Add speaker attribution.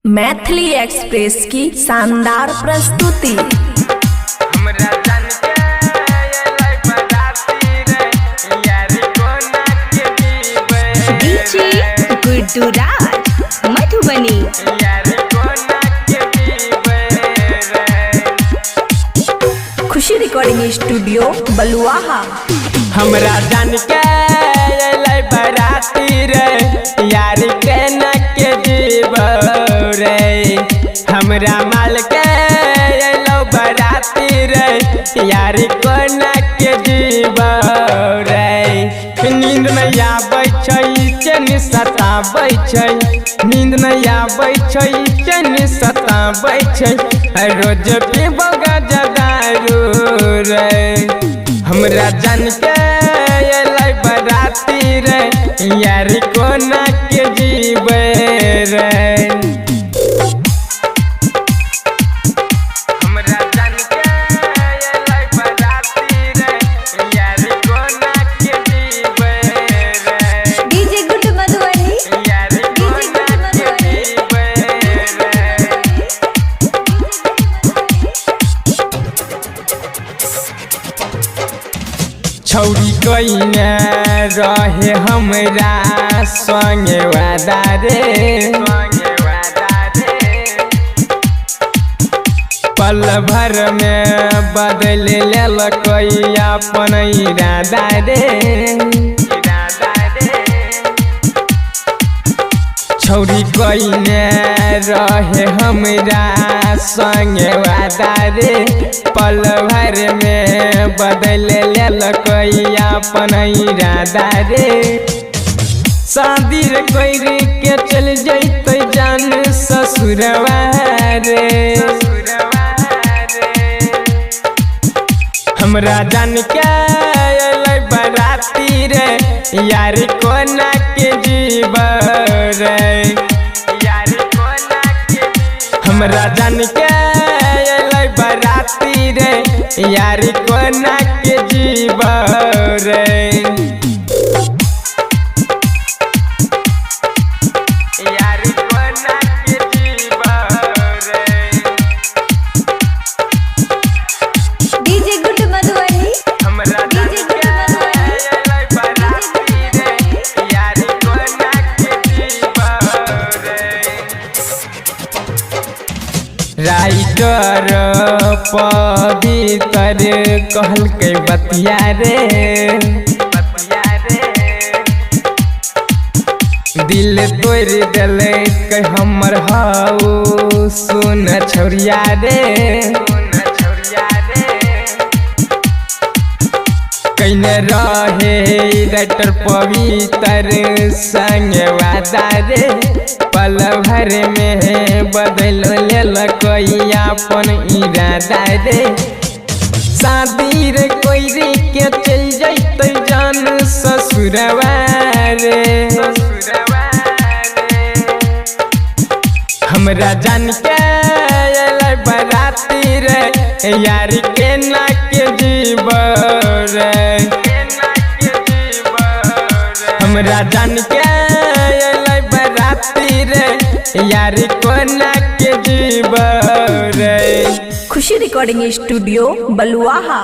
Speaker 1: Maithili express की शानदार प्रस्तुति।
Speaker 2: डीजे गुड्डू राज मधुबनी।
Speaker 1: खुशी रिकॉर्डिंग स्टूडियो बलुआहा।
Speaker 3: हमरा जान के बराती रे यार के न के जीव रे, हमरा माल के लो बराती रे यार को न के जीव रे। नींद नहीं आबै छै चैन सताबै छै, नींद नहीं आबै छै चैन सताबै छै, रोज पीबो गजदारू रे। हमरा जान के बराती रे यार को न के जीवे रे। हमरा जान के बराती रे यार को न के जीवे रे।
Speaker 2: डीजे गुड्डू मधुबनी।
Speaker 3: यार को न के जीवे रे। छौरी कइने रहे हमरा संगे वादा रे, पल भर में बदल लेलक अपन इरादा रे। छौरी कइने रहे हमरा संगे वादा रे, पल भर में बदल लेलक अपन इरादा रे। शादी रे कइर के चल जैते जान ससुरवा रे। हमरा जान के बराती रे यार को न के जीव रे। हमरा जान के बराती रे यार को न के जीव रे। यार को न के जीव रे।
Speaker 2: डीजे गुड्डू मधुबनी।
Speaker 3: हमरा जान के बराती रे यार को न के जीव रे। राइटर पवित्र कहल के बतिया रे, दिल तोड़ दिले के हमर हाउ सुन छौरिया रे। कइने रहे राइटर पवित्र संग वादा रे, पल भर में बदल लेलक अपन इरादा रे। शादी रे कोइरी के चल जैते जान ससुरवा रे। हमरा जान के बराती रे यार के न के जीव रे। हमरा जान के बराती रे यार को न के जीव रे।
Speaker 1: खुशी रिकॉर्डिंग स्टूडियो बलुआहा।